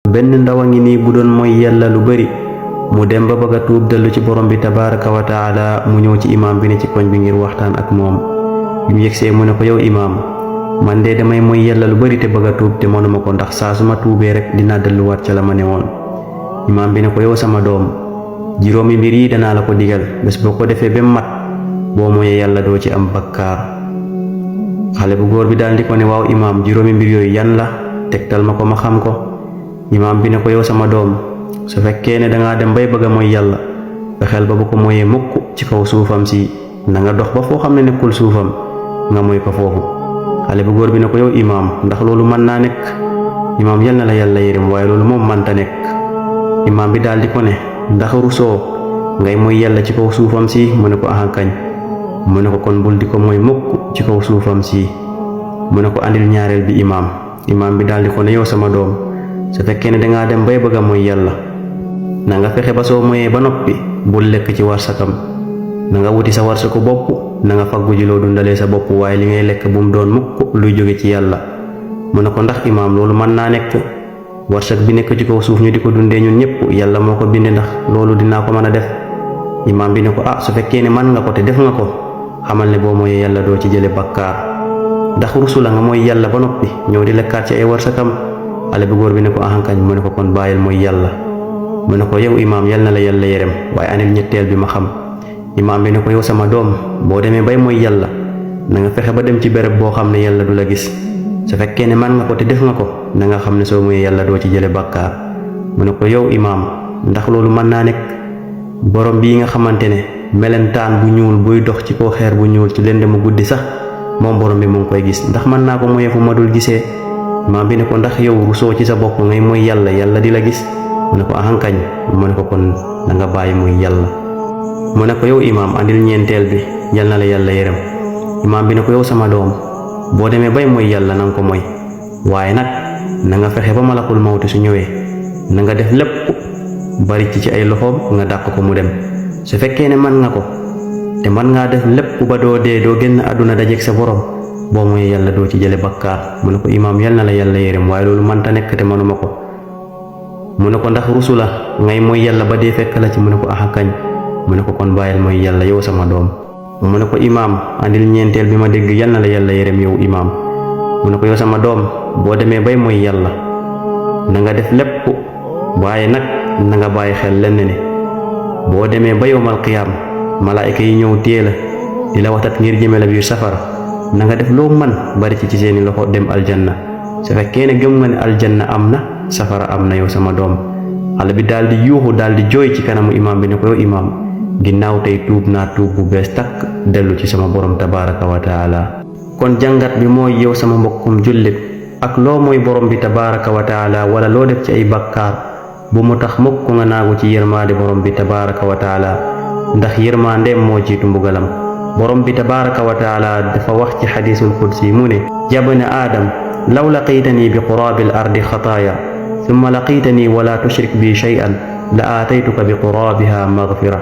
benn ndaw a ngi nii bu doon mooy yàlla lu bari mu dem ba bëgg a tuub dellu ci borom bi tabaraka wa taala mu ñëw ci imaam bi ne ci koñ bi ngir waxtaan ak moom. bi mu yegsee mu ne ko yow imaam man de damay mooy yàlla lu bari te bëgg a tuub te mënuma ko ndax saa su ma tuubee rek dinaa delluwaat ca la ma ne woon. imaam bi ne ko yow sama doom juróomi mbir yi danaa la ko digal bés boo ko defee ba mat boo mooyee yàlla doo ci am bakkaar. xale bu góor bi daal di ko ne waaw imaam juróomi mbir yooyu yan la tegtal ma ko ma xam ko. imaam bi ne ko yow sama doom su fekkee ne dangaa dem bay bëgg a mooy yàlla fexeel ba bu ko mooyee mukk ci kaw suufam si na nga dox ba foo xam ne nekkul suufam nga mooy ko foofu. xale bu góor bi ne ko yow imaam ndax loolu mën naa nekk. imaam yal na la yàlla yërëm waaye loolu moom mënta nekk. imaam bi daal di ko ne ndax rusoo ngay mooy yàlla ci kaw suufam si mu ne ko ahankañ mu ne ko kon bul di ko mooy mukk ci kaw suufam si mu ne ko andil ñaareel bi imaam. imaam bi daal di ko ne yow sama doom su fekkee ne dangaa dem bay bëgg a mooy yàlla na nga fexe ba soo moyee ba noppi bul lekk ci warsakam na nga wuti sa warsaku bopp na nga faggu ji loo dundalee sa bopp waaye li ngay lekk bu mu doon mukk luy jóge ci yàlla. mu ne ko ndax imaam loolu mën naa nekk. warsak bi nekk ci kaw suuf ñu di ko dundee ñun ñëpp yàlla moo ko binde ndax loolu dinaa ko mën a def. imaam bi ne ko su fekkee ne mën nga ko te def nga ko xamal ne boo mooyee yàlla doo ci jële bakkaar. ndax rusu la nga mooy yàlla ba noppi ñëw di lekkaat ci ay warsakam. xale bu góor bi ne ko ahankañ mu ne ko kon bàyyil mooy yàlla. mu ne ko yow imaam yal na la yàlla yërëm waaye anil ñetteel bi ma xam. imaam bi ne ko yow sama doom boo demee bay mooy yàlla na nga fexe ba dem ci béréb boo xam ne yàlla du la gis. su fekkee ne man nga ko te def nga ko na nga xam ne soo mooy yàlla doo ci jële bàkkaar. mu ne ko yow imaam ndax loolu mën naa nekk. borom bii nga xamante ne melentaan bu ñuul buy dox ci kaw xeer bu ñuul ci lëndëm mu guddi sax moom borom bi mu ngi koy gis ndax mën naa ko moyee fu ma dul gisee. imaam bi ne ko ndax yow rusoo ci sa bopp ngay mooy yàlla yàlla di la gis. mu ne ko ahankañ mu ne ko kon da nga bàyyi mooy yàlla. mu ne ko yow imaam andil ñeenteel bi yal na la yàlla yërëm. imaam bi ne ko yow sama doom boo demee bay mooy yàlla na nga ko mooy waaye nag na nga fexe ba malakul mawti su ñëwee na nga def lépp bari ci ay loxoom nga dàq ko mu dem. su fekkee ne mën nga ko te mën ngaa def lépp ba doo dee doo génn àdduna dajeek sa borom boo mooy yàlla doo ci jële bakkaar. mu ne ko imaam yal na la yàlla yërëm waaye loolu mënta nekk te mënuma ko. mu ne ko ndax rusu la ngay mooy yàlla ba dee fekk la ci. mu ne ko ahankañ mu ne ko kon bàyyil mooy yàlla yow sama doom. mu ne ko imaam andil ñeenteel bi ma dégg yal na la yàlla yërëm yow imaam. mu ne ko yow sama doom boo demee bay mooy yàlla na nga def lépp waaye nag na nga bàyyi xel lenn ne boo demee ba yowmal qiyaam malaayika yi ñëw téye la di la waxtat ngir jëme la biir safara na nga def loo man bari ci seeni loxo dem aljanna. su fekkee ne gëm nga ne aljanna am na safara am na yow sama doom. xale bi daal di yuuxu daal di jooy ci kanamu imaam bi ne ko yow imaam ginnaaw tey tuub naa tuub bu bees takk dellu ci sama borom tabaraka wa taala. kon jàngat bi mooy yow sama mbokkum jullit ak loo mooy borom bi tabaraka wa taala wala loo def ci ay bakkaar bu mu tax mukk nga naagu ci yërmaande borom bi tabaraka wa taala ndax yërmaandeem moo jiitu mbugalam. borom bi tabaraka wa taala dafa wax ci xadiisul qudsi mu ne yabna aadam law laqiitanii bi quraabil ardi xataaya summa laqiitanii wala tushrik bi shay'an la aataytuka bi quraabiha maghfira.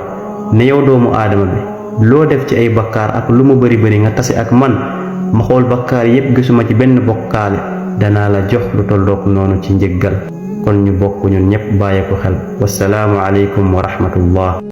ne yow doomu aadama bi loo def ci ay bakkaar ak lu mu bari bari nga tase ak man ma xool bakkaar yépp gisuma ci benn bokkaale danaa la jox lu tollook noonu ci njëggal. kon ñu bokk ñun ñépp bàyyi ko xel. wassalaamu aleykum wa rahmatullah.